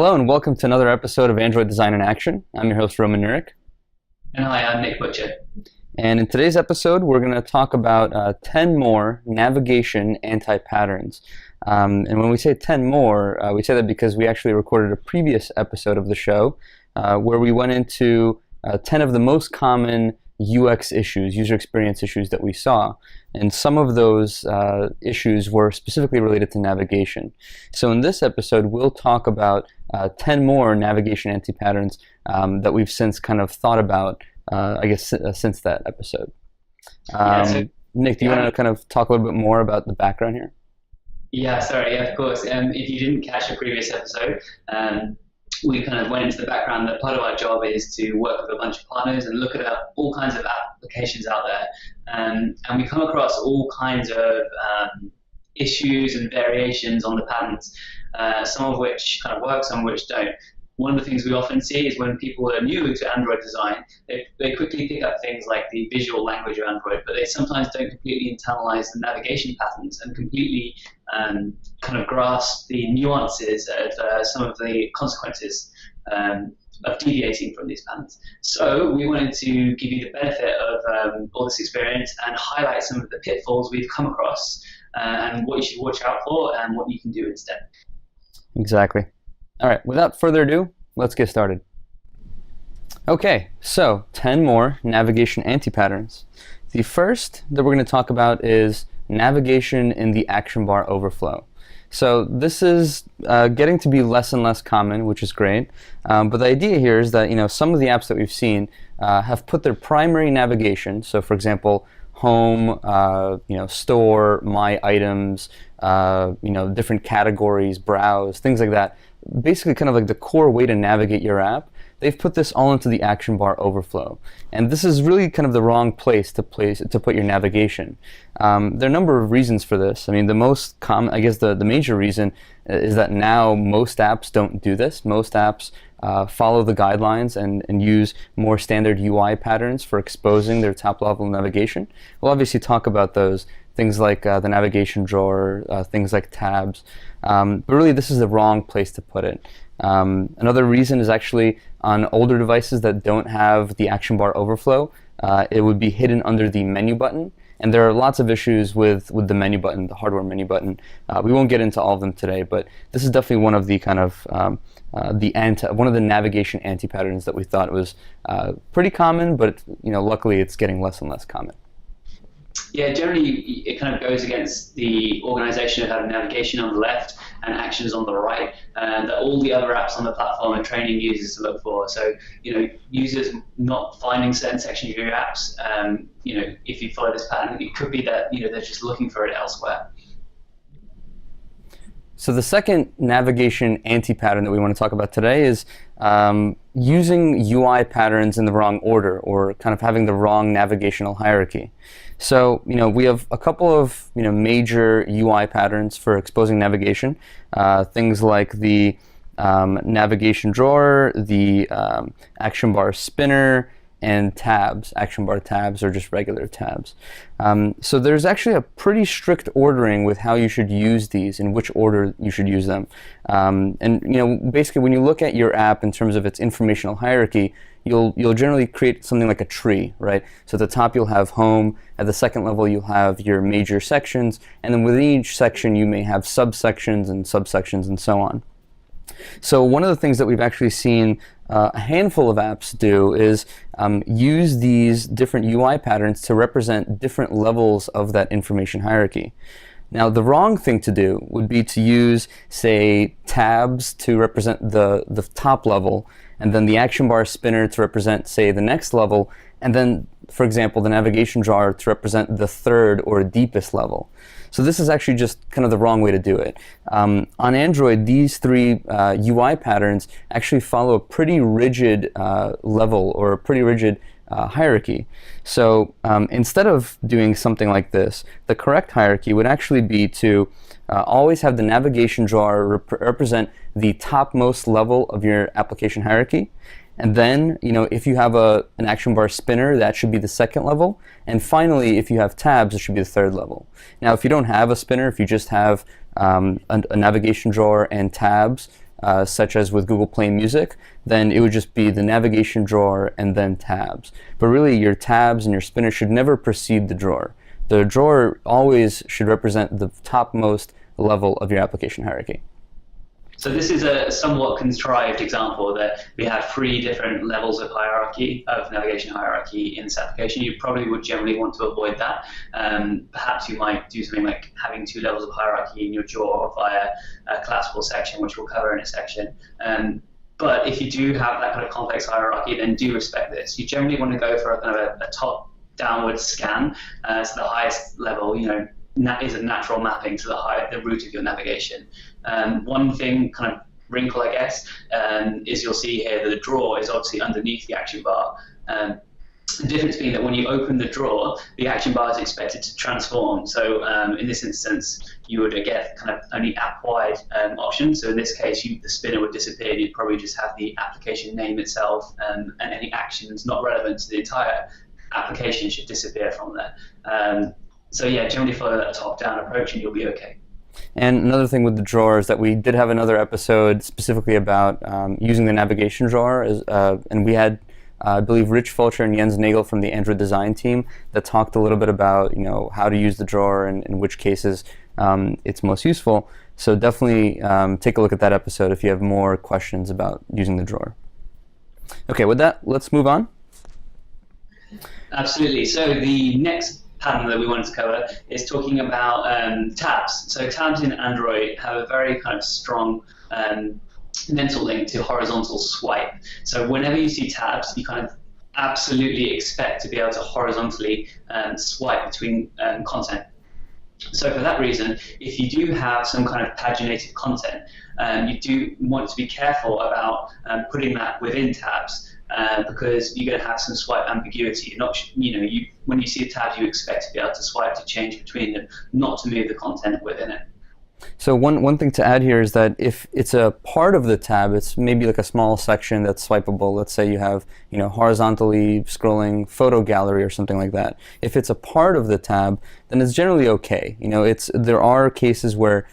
Hello and welcome to another episode of Android Design in Action. I'm your host, Roman Nurik. And hi, I'm Nick Butcher. And in today's episode, we're going to talk about 10 more navigation anti-patterns. And when we say 10 more, we say that because we actually recorded a previous episode of the show where we went into 10 of the most common UX issues, user experience issues that we saw. And some of those issues were specifically related to navigation. So in this episode, we'll talk about 10 more navigation anti-patterns that we've since kind of thought about, since that episode. Nick, do you want to kind of talk a little bit more about the background here? Yeah, of course. If you didn't catch a previous episode, we kind of went into the background that part of our job is to work with a bunch of partners and look at all kinds of applications out there. And we come across all kinds of issues and variations on the patterns, some of which kind of work, some of which don't. One of the things we often see is when people are new to Android design, they quickly pick up things like the visual language of Android, but they sometimes don't completely internalize the navigation patterns and completely kind of grasp the nuances of some of the consequences of deviating from these patterns. So we wanted to give you the benefit of all this experience and highlight some of the pitfalls we've come across and what you should watch out for and what you can do instead. Exactly. All right, without further ado, let's get started. Okay, so 10 more navigation anti-patterns. The first that we're going to talk about is navigation in the action bar overflow. So this is getting to be less and less common, which is great. But the idea here is that some of the apps that we've seen have put their primary navigation. So, for example, home, store, my items, different categories, browse, things like that. Basically, kind of like the core way to navigate your app. They've put this all into the action bar overflow, and this is really kind of the wrong place to put your navigation. There are a number of reasons for this. I mean, the most common, I guess, the major reason is that now most apps don't do this. Most apps follow the guidelines and use more standard UI patterns for exposing their top-level navigation. We'll obviously talk about those things like the navigation drawer, things like tabs. But really, this is the wrong place to put it. Another reason is actually on older devices that don't have the action bar overflow, it would be hidden under the menu button. And there are lots of issues with the menu button, the hardware menu button. We won't get into all of them today, but this is definitely one of the kind of one of the navigation anti-patterns that we thought was pretty common, but luckily it's getting less and less common. Yeah, generally it kind of goes against the organization of having navigation on the left and actions on the right, and that all the other apps on the platform are training users to look for. So, users not finding certain sections of your apps, if you follow this pattern, it could be that, they're just looking for it elsewhere. So the second navigation anti-pattern that we want to talk about today is using UI patterns in the wrong order, or kind of having the wrong navigational hierarchy. So, we have a couple of, major UI patterns for exposing navigation. Things like the navigation drawer, the action bar spinner, and tabs, action bar tabs, or just regular tabs. So there's actually a pretty strict ordering with how you should use these, in which order you should use them. Basically, when you look at your app in terms of its informational hierarchy, you'll generally create something like a tree, right? So at the top you'll have home, at the second level you'll have your major sections, and then within each section you may have subsections and so on. So one of the things that we've actually seen a handful of apps do is use these different UI patterns to represent different levels of that information hierarchy. Now, the wrong thing to do would be to use, say, tabs to represent the top level, and then the action bar spinner to represent, say, the next level, and then, for example, the navigation drawer to represent the third or deepest level. So this is actually just kind of the wrong way to do it. On Android, these three UI patterns actually follow a pretty rigid level, or a pretty rigid hierarchy. So instead of doing something like this, the correct hierarchy would actually be to always have the navigation drawer represent the topmost level of your application hierarchy. And then, if you have an action bar spinner, that should be the second level. And finally, if you have tabs, it should be the third level. Now, if you don't have a spinner, if you just have a navigation drawer and tabs, such as with Google Play Music, then it would just be the navigation drawer and then tabs. But really, your tabs and your spinner should never precede the drawer. The drawer always should represent the topmost level of your application hierarchy. So this is a somewhat contrived example that we have 3 different levels of hierarchy, of navigation hierarchy in this application. You probably would generally want to avoid that. Perhaps you might do something like having 2 levels of hierarchy in your drawer via a collapsible section, which we'll cover in a section. But if you do have that kind of complex hierarchy, then do respect this. You generally want to go for a kind of a top downward scan. So the highest level, is a natural mapping to the root of your navigation. One thing, kind of wrinkle, I guess, is you'll see here that the drawer is obviously underneath the action bar. The difference being that when you open the drawer, the action bar is expected to transform. So in this instance, you would get kind of only app-wide options. So in this case, the spinner would disappear. You'd probably just have the application name itself, and any actions not relevant to the entire application should disappear from there. So yeah, generally follow that top-down approach and you'll be okay. And another thing with the drawer is that we did have another episode specifically about using the navigation drawer, and we had, I believe, Rich Fulcher and Jens Nagel from the Android design team that talked a little bit about how to use the drawer and in which cases it's most useful. So definitely take a look at that episode if you have more questions about using the drawer. Okay, with that, let's move on. Absolutely. So the next pattern that we wanted to cover is talking about tabs. So tabs in Android have a very kind of strong mental link to horizontal swipe. So whenever you see tabs, you kind of absolutely expect to be able to horizontally swipe between content. So for that reason, if you do have some kind of paginated content, you do want to be careful about putting that within tabs. Because you're going to have some swipe ambiguity. When you see a tab, you expect to be able to swipe to change between them, not to move the content within it. So one thing to add here is that if it's a part of the tab, it's maybe like a small section that's swipeable. Let's say you have horizontally scrolling photo gallery or something like that. If it's a part of the tab, then it's generally okay. There are cases where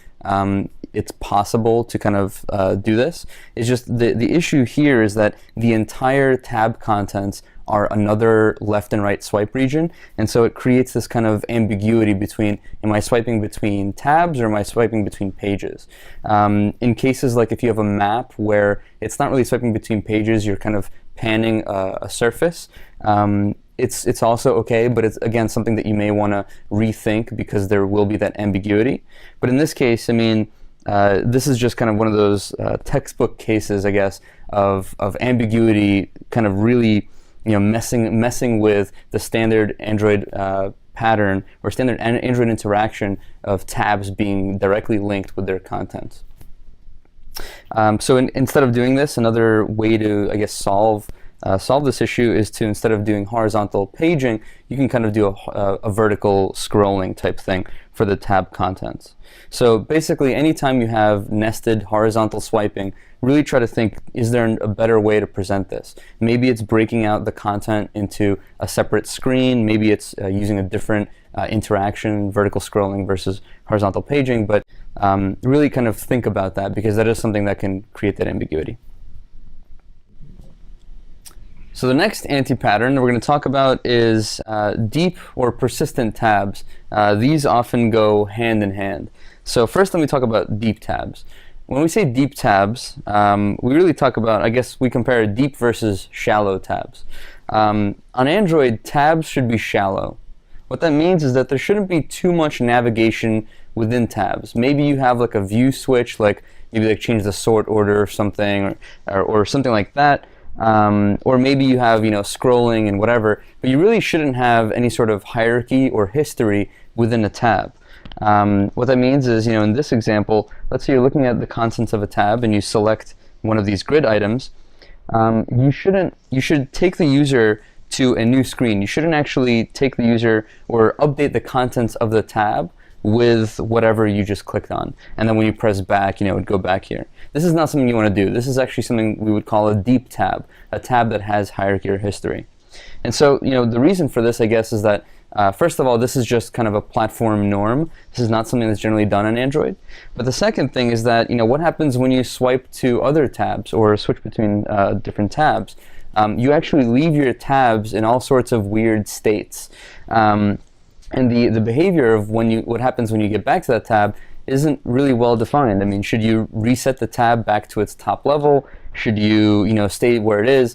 it's possible to kind of do this. It's just the issue here is that the entire tab contents are another left and right swipe region, and so it creates this kind of ambiguity between, am I swiping between tabs or am I swiping between pages? In cases like if you have a map where it's not really swiping between pages, you're kind of panning a surface, it's also okay, but it's again something that you may want to rethink because there will be that ambiguity. But in this case, this is just kind of one of those textbook cases, I guess, of ambiguity, kind of really messing with the standard Android pattern or standard Android interaction of tabs being directly linked with their content. So instead of doing this, another way to, I guess, solve this issue is to, instead of doing horizontal paging, you can kind of do a vertical scrolling type thing for the tab contents. So basically, anytime you have nested horizontal swiping, really try to think, is there a better way to present this? Maybe it's breaking out the content into a separate screen. Maybe it's using a different interaction, vertical scrolling versus horizontal paging. But really kind of think about that, because that is something that can create that ambiguity. So the next anti-pattern that we're going to talk about is deep or persistent tabs. These often go hand in hand. So first, let me talk about deep tabs. When we say deep tabs, we really talk about, I guess we compare deep versus shallow tabs. On Android, tabs should be shallow. What that means is that there shouldn't be too much navigation within tabs. Maybe you have like a view switch, like maybe like change the sort order or something, or something like that. Or maybe you have scrolling and whatever, but you really shouldn't have any sort of hierarchy or history within a tab. What that means is, in this example, let's say you're looking at the contents of a tab and you select one of these grid items. You should take the user to a new screen. You shouldn't actually take the user or update the contents of the tab with whatever you just clicked on. And then when you press back, it would go back here. This is not something you want to do. This is actually something we would call a deep tab, a tab that has hierarchy or history. And so, the reason for this, I guess, is that First of all, this is just kind of a platform norm. This is not something that's generally done on Android. But the second thing is that, what happens when you swipe to other tabs or switch between different tabs? You actually leave your tabs in all sorts of weird states. And the behavior of what happens when you get back to that tab isn't really well defined. I mean, should you reset the tab back to its top level? Should you, stay where it is?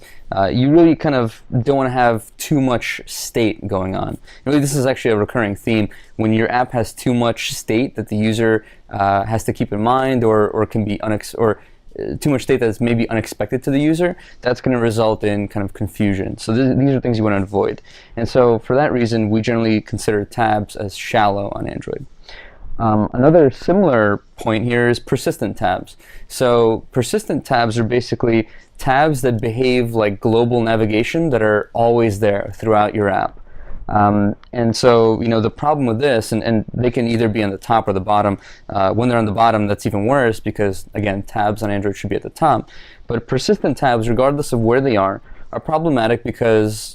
You really kind of don't want to have too much state going on. Really, this is actually a recurring theme. When your app has too much state that the user has to keep in mind, or can be too much state that's maybe unexpected to the user, that's going to result in kind of confusion. So these are things you want to avoid. And so for that reason, we generally consider tabs as shallow on Android. Another similar point here is persistent tabs. So persistent tabs are basically tabs that behave like global navigation that are always there throughout your app. And so, the problem with this, and they can either be on the top or the bottom. When they're on the bottom, that's even worse because, again, tabs on Android should be at the top. But persistent tabs, regardless of where they are problematic because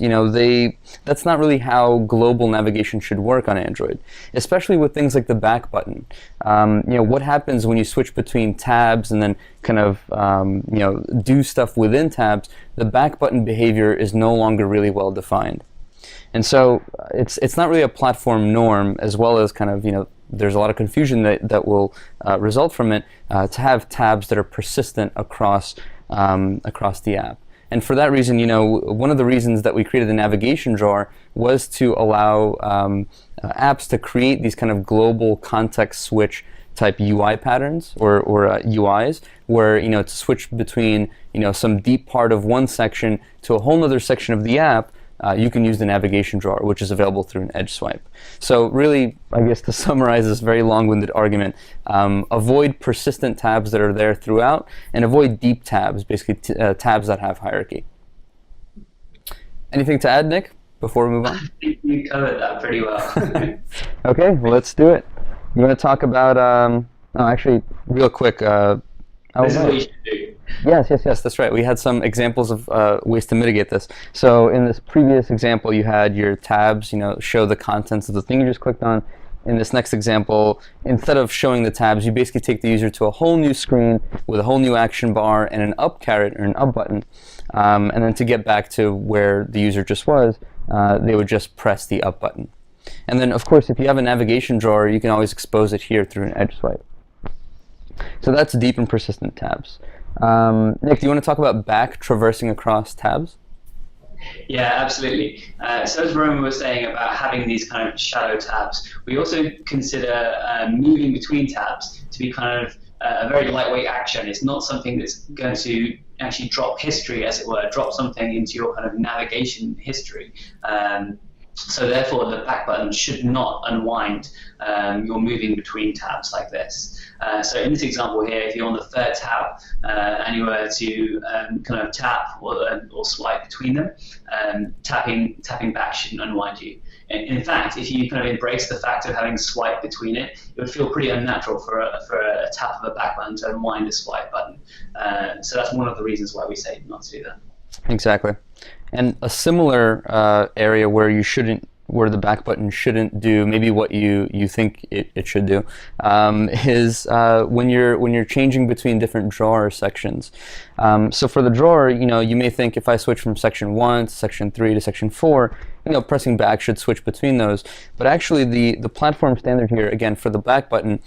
that's not really how global navigation should work on Android, especially with things like the back button. What happens when you switch between tabs and then kind of do stuff within tabs? The back button behavior is no longer really well defined, and so it's not really a platform norm, as well as kind of there's a lot of confusion that will result from it to have tabs that are persistent across the app. And for that reason, one of the reasons that we created the navigation drawer was to allow apps to create these kind of global context switch type UI patterns or UIs, where to switch between some deep part of one section to a whole other section of the app. You can use the navigation drawer, which is available through an edge swipe. So really, I guess to summarize this very long-winded argument, avoid persistent tabs that are there throughout, and avoid deep tabs, basically tabs that have hierarchy. Anything to add, Nick, before we move on? I think you covered that pretty well. Okay, well, let's do it. You want to talk about, actually, real quick. This is what you should do. Yes, that's right. We had some examples of ways to mitigate this. So in this previous example, you had your tabs, show the contents of the thing you just clicked on. In this next example, instead of showing the tabs, you basically take the user to a whole new screen with a whole new action bar and an up caret or an up button. And then to get back to where the user just was, they would just press the up button. And then, of course, if you have a navigation drawer, you can always expose it here through an edge swipe. So that's deep and persistent tabs. Nick, do you want to talk about back traversing across tabs? Yeah, absolutely. So as Roman was saying about having these kind of shallow tabs, we also consider moving between tabs to be kind of a very lightweight action. It's not something that's going to actually drop history, as it were, drop something into your kind of navigation history. So therefore, the back button should not unwind your moving between tabs like this. So in this example here, if you're on the third tab and you were to kind of tap or swipe between them, tapping back shouldn't unwind you. In fact, if you kind of embrace the fact of having swipe between it would feel pretty unnatural for a tap of a back button to unwind a swipe button. So that's one of the reasons why we say not to do that. Exactly. And a similar area where where the back button shouldn't do maybe what you think it should do is when you're changing between different drawer sections. So for the drawer, you may think if I switch from section 1 to section 3 to section 4, pressing back should switch between those. But actually, the platform standard here, again, for the back button,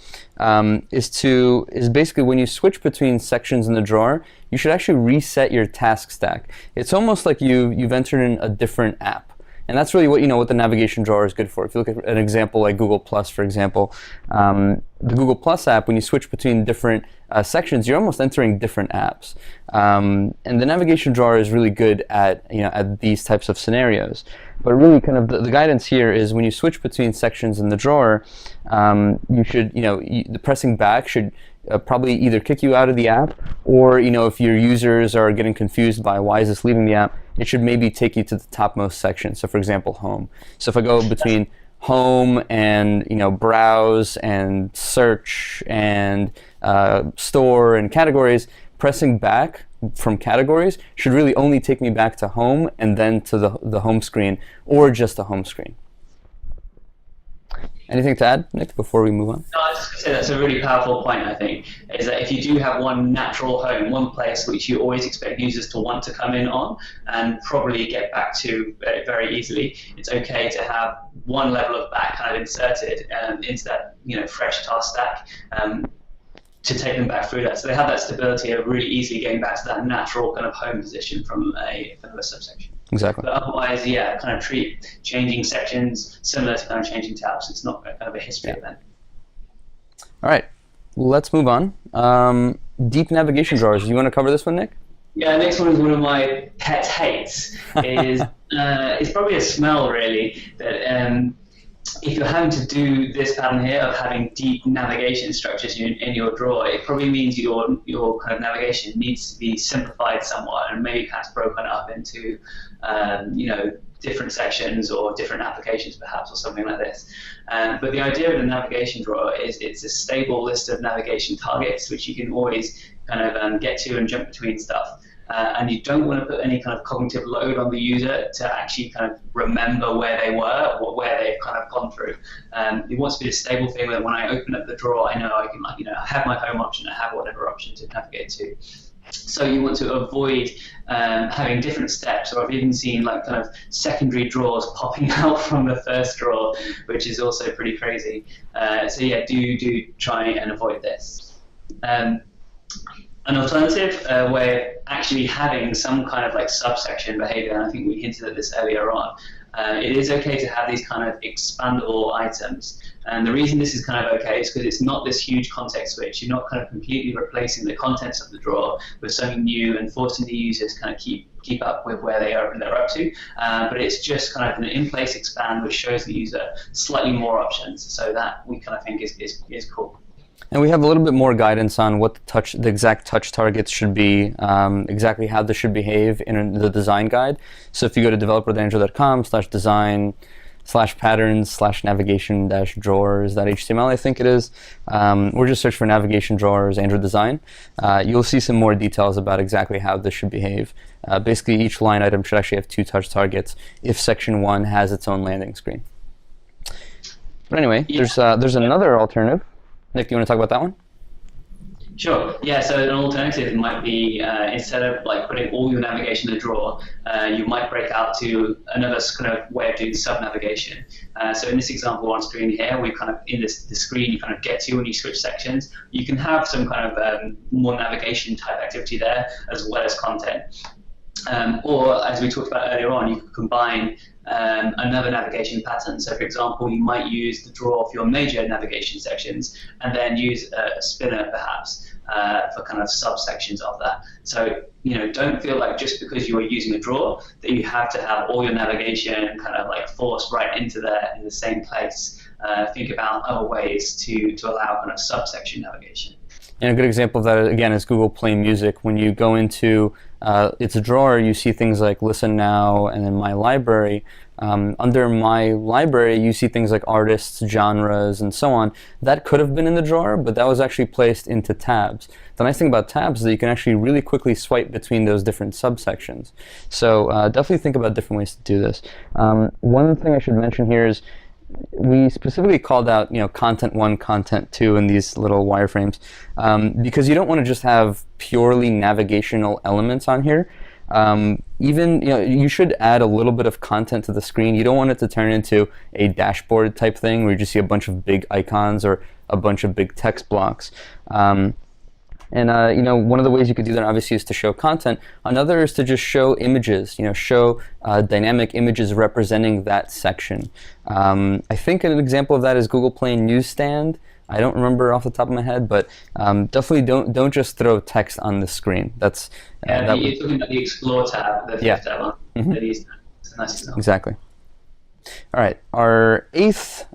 is basically when you switch between sections in the drawer, you should actually reset your task stack. It's almost like you've entered in a different app. And that's really what the navigation drawer is good for. If you look at an example like Google Plus, for example, the Google Plus app, when you switch between different sections, you're almost entering different apps. And the navigation drawer is really good at these types of scenarios. But really, kind of the guidance here is when you switch between sections in the drawer, you should the pressing back should probably either kick you out of the app, or if your users are getting confused by why is this leaving the app, it should maybe take you to the topmost section. So for example, home. So if I go between home and browse and search and store and categories, pressing back from categories should really only take me back to home and then to the home screen, or just the home screen. Anything to add, Nick, before we move on? No, I was just going to say that's a really powerful point, I think, is that if you do have one natural home, one place which you always expect users to want to come in on and probably get back to very easily, it's okay to have one level of that kind of inserted into that fresh task stack to take them back through that. So they have that stability of really easily getting back to that natural kind of home position from a subsection. Exactly. But otherwise, yeah, kind of treat changing sections similar to kind of changing tabs. It's not kind of a history event. All right, let's move on. Deep navigation drawers. You want to cover this one, Nick? Yeah, next one is one of my pet hates. It's probably a smell, really, that if you're having to do this pattern here of having deep navigation structures in your drawer, it probably means your kind of navigation needs to be simplified somewhat and maybe kind of broken up into different sections or different applications perhaps, or something like this. But the idea of the navigation drawer is it's a stable list of navigation targets which you can always kind of get to and jump between stuff. And you don't want to put any kind of cognitive load on the user to actually kind of remember where they were or where they've kind of gone through. It wants to be a stable thing that when I open up the drawer, I know I can I have my home option, I have whatever option to navigate to. So you want to avoid having different steps, or I've even seen like kind of secondary drawers popping out from the first drawer, which is also pretty crazy. So yeah, do try and avoid this. An alternative way of actually having some kind of like subsection behavior, and I think we hinted at this earlier on, it is okay to have these kind of expandable items. And the reason this is kind of okay is because it's not this huge context switch. You're not kind of completely replacing the contents of the drawer with something new and forcing the users to kind of keep up with where they are and they're up to. But it's just kind of an in-place expand which shows the user slightly more options. So that we kind of think is cool. And we have a little bit more guidance on what the exact touch targets should be, exactly how this should behave in the design guide. So if you go to developer.android.com/patterns/navigation-drawers.html, I think it is, or just search for navigation drawers Android design, you'll see some more details about exactly how this should behave. Basically, each line item should actually have 2 touch targets if section 1 has its own landing screen. But anyway, there's another alternative. Nick, do you want to talk about that one? Sure. Yeah. So an alternative might be instead of like putting all your navigation in a drawer, you might break out to another kind of way of doing sub-navigation. So in this example on screen here, we kind of the screen you kind of get to when you switch sections. You can have some kind of more navigation type activity there as well as content. Or as we talked about earlier on, you could combine another navigation pattern. So for example, you might use the drawer for your major navigation sections and then use a spinner perhaps for kind of subsections of that. So don't feel like just because you are using a drawer that you have to have all your navigation kind of like forced right into there in the same place. Think about other ways to allow kind of subsection navigation. And a good example of that, again, is Google Play Music. When you go into its drawer, you see things like Listen Now and then My Library. Under My Library, you see things like artists, genres, and so on. That could have been in the drawer, but that was actually placed into tabs. The nice thing about tabs is that you can actually really quickly swipe between those different subsections. So definitely think about different ways to do this. One thing I should mention here is we specifically called out, content 1, content 2 in these little wireframes because you don't want to just have purely navigational elements on here. You should add a little bit of content to the screen. You don't want it to turn into a dashboard type thing where you just see a bunch of big icons or a bunch of big text blocks. One of the ways you could do that obviously is to show content. Another is to just show images, show dynamic images representing that section. I think an example of that is Google Play Newsstand. I don't remember off the top of my head, but definitely don't just throw text on the screen. You're talking about the Explore tab, the fifth tab on the Newsstand. It's a nice example. Exactly. All right, our 8th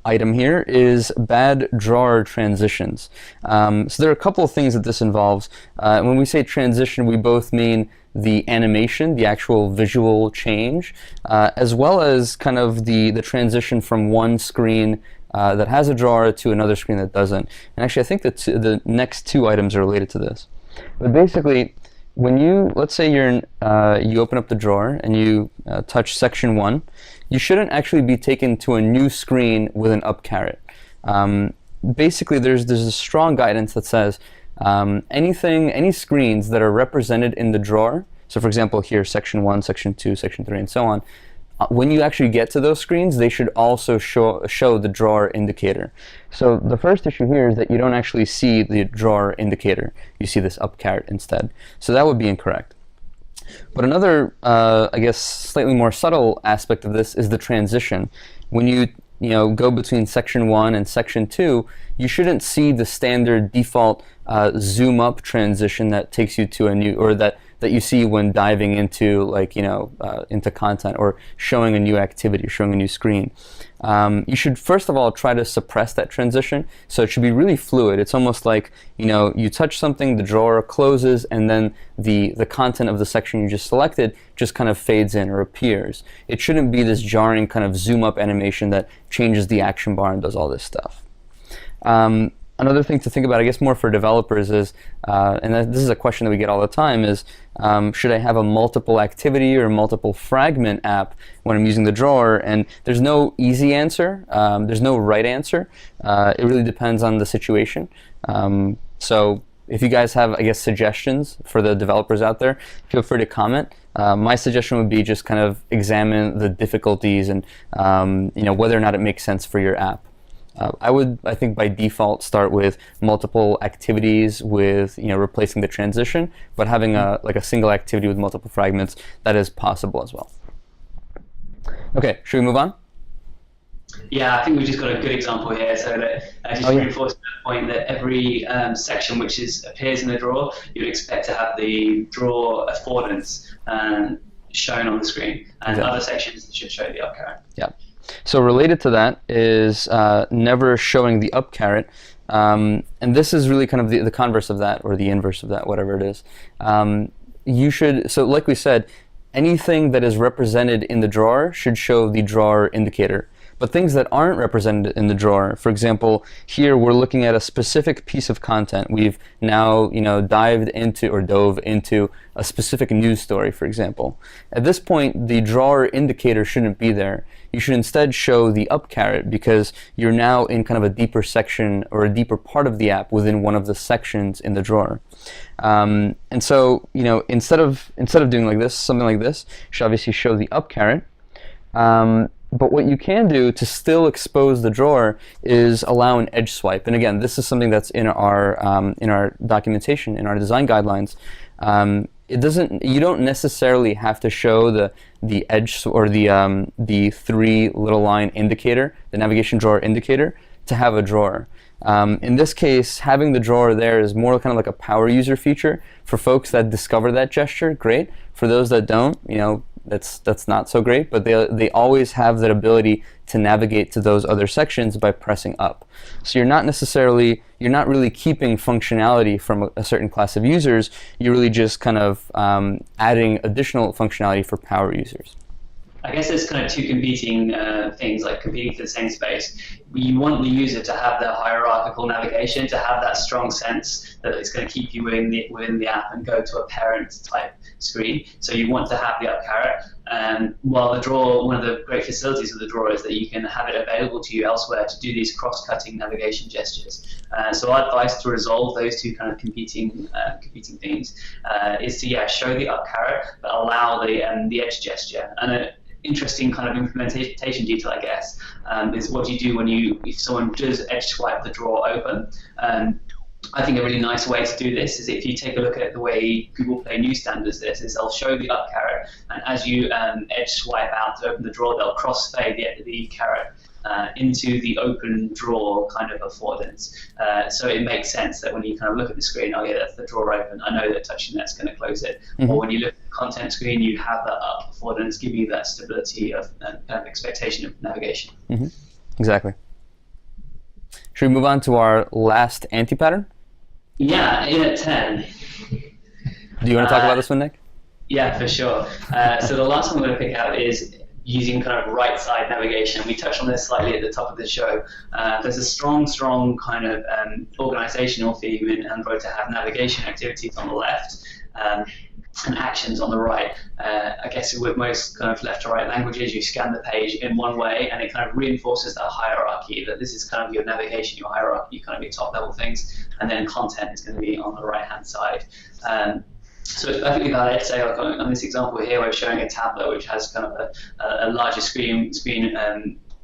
item here is bad drawer transitions. So there are a couple of things that this involves. When we say transition, we both mean the animation, the actual visual change, as well as kind of the transition from one screen that has a drawer to another screen that doesn't. And actually, I think that the next 2 items are related to this. But basically, when you, let's say you open up the drawer and you touch section 1, you shouldn't actually be taken to a new screen with an up caret. Basically, there's a strong guidance that says any screens that are represented in the drawer, so for example here, section 1, section 2, section 3, and so on, when you actually get to those screens, they should also show the drawer indicator. So the first issue here is that you don't actually see the drawer indicator. You see this up caret instead. So that would be incorrect. But another, I guess, slightly more subtle aspect of this is the transition. When you go between section 1 and section 2, you shouldn't see the standard default zoom up transition that takes you to a new, or that you see when diving into into content or showing a new activity, showing a new screen. You should first of all try to suppress that transition, so it should be really fluid. It's almost like you touch something, the drawer closes, and then the content of the section you just selected just kind of fades in or appears. It shouldn't be this jarring kind of zoom up animation that changes the action bar and does all this stuff. Another thing to think about, I guess more for developers, is, and this is a question that we get all the time, is should I have a multiple activity or multiple fragment app when I'm using the drawer? And there's no easy answer. There's no right answer. It really depends on the situation. So if you guys have, I guess, suggestions for the developers out there, feel free to comment. My suggestion would be just kind of examine the difficulties and whether or not it makes sense for your app. I think by default start with multiple activities with replacing the transition, but having a single activity with multiple fragments, that is possible as well. Okay, should we move on? Yeah, I think we've just got a good example here. So that just reinforces the point that every section which appears in the drawer, you'd expect to have the drawer affordance shown on the screen, and other sections should show the up caret. Yeah. So related to that is never showing the up caret, and this is really kind of the converse of that, or the inverse of that, whatever it is. You should, so like we said, anything that is represented in the drawer should show the drawer indicator. But things that aren't represented in the drawer, for example, here we're looking at a specific piece of content. We've now dove into a specific news story, for example. At this point, the drawer indicator shouldn't be there. You should instead show the up caret, because you're now in kind of a deeper section or a deeper part of the app within one of the sections in the drawer. And so instead of doing like this, something like this, you should obviously show the up caret. But what you can do to still expose the drawer is allow an edge swipe. And again, this is something that's in our documentation, in our design guidelines. You don't necessarily have to show the edge or the 3 little line indicator, the navigation drawer indicator, to have a drawer. In this case, having the drawer there is more kind of like a power user feature. For folks that discover that gesture, great. For those that don't, that's not so great, but they always have that ability to navigate to those other sections by pressing up. So you're not really keeping functionality from a certain class of users. You're really just kind of adding additional functionality for power users. I guess there's kind of two competing things, like competing for the same space. You want the user to have the hierarchical navigation, to have that strong sense that it's going to keep you within the app and go to a parent type screen. So you want to have the up caret. While the drawer, one of the great facilities of the drawer is that you can have it available to you elsewhere to do these cross-cutting navigation gestures. So our advice to resolve those two kind of competing things is to show the up caret, but allow the edge gesture. And interesting kind of implementation detail, I guess, is what you do if someone does edge swipe the drawer open. I think a really nice way to do this is if you take a look at the way Google Play Newsstand does this, is they'll show the up caret, and as you edge swipe out to open the drawer, they'll crossfade the caret into the open drawer kind of affordance. So it makes sense that when you kind of look at the screen, oh yeah, that's the drawer open, I know that touching that's going to close it. Mm-hmm. Or when you look at the content screen, you have that up affordance, giving you that stability of expectation of navigation. Mm-hmm. Exactly. Should we move on to our last anti-pattern? Yeah, in at 10. Do you want to talk about this one, Nick? Yeah, for sure. So the last one I'm going to pick out is using kind of right side navigation. We touched on this slightly at the top of the show. There's a strong kind of organizational theme in Android to have navigation activities on the left. and actions on the right. I guess with most kind of left to right languages, you scan the page in one way and it kind of reinforces that hierarchy, that this is kind of your navigation, your hierarchy, kind of your top level things, and then content is going to be on the right hand side. So it's perfectly valid. Say, like on this example here, we're showing a tablet which has kind of a larger screen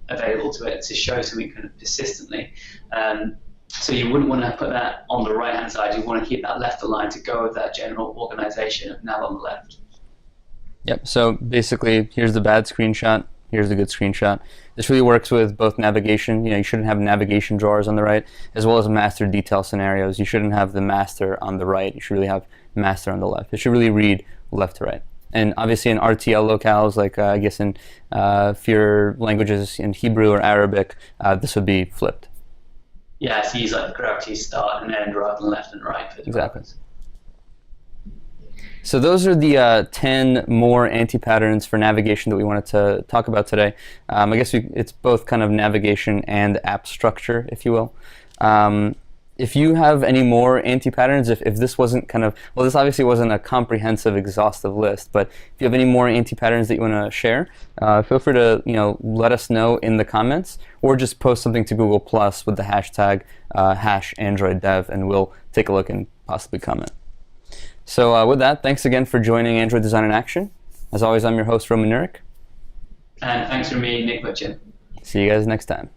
available to it to show something kind of persistently. So you wouldn't want to put that on the right-hand side. You want to keep that left aligned to go with that general organization of nav on the left. Yep, so basically, here's the bad screenshot, here's the good screenshot. This really works with both navigation. You shouldn't have navigation drawers on the right, as well as master detail scenarios. You shouldn't have the master on the right. You should really have master on the left. It should really read left to right. And obviously in RTL locales, like I guess in if your languages in Hebrew or Arabic, this would be flipped. Yeah, so use like the gravity start and end rather than left and right. For exactly. So those are the 10 more anti-patterns for navigation that we wanted to talk about today. I guess it's both kind of navigation and app structure, if you will. If you have any more anti-patterns, if this wasn't kind of, well, this obviously wasn't a comprehensive, exhaustive list, but if you have any more anti-patterns that you want to share, feel free to let us know in the comments, or just post something to Google Plus with the hashtag #AndroidDev, and we'll take a look and possibly comment. So with that, thanks again for joining Android Design in Action. As always, I'm your host, Roman Nurik. And thanks from me, Nick Butcher. See you guys next time.